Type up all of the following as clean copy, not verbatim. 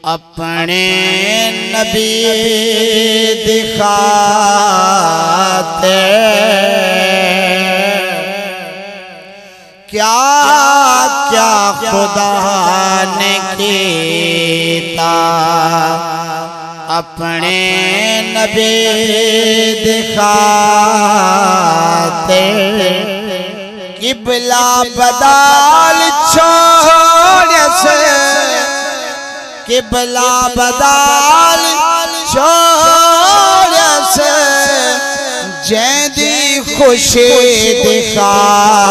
अपने नबी दिखाते क्या क्या खुदा ने कीता। अपने नबी दिखाते किबला बदल छोड़ से, किबला बदल छोड़ से जैदी खुशी दिखाते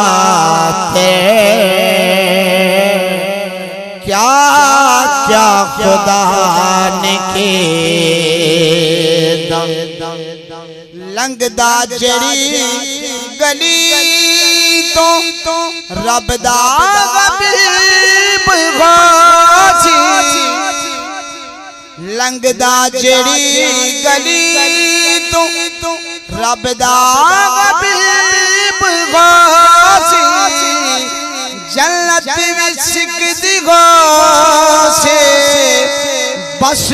क्या क्या खुदा ने कीता। लंघदा जड़ी गली तो रब दा हबीब गाजी, लंघदा जड़ी गली तो रब दा हबीब गाजी। जन्नत विचकदी से बस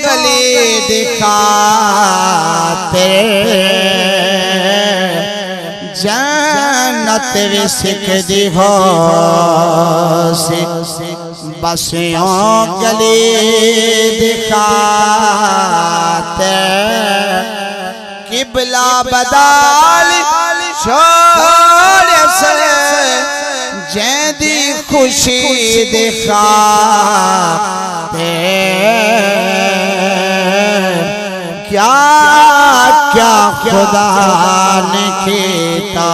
गली दिखाते जन्नत विचकदी से बस गली दिखाते किबला बदल छोड़ से जैदी खुशी दिखाते क्या क्या खुदा ने कीता।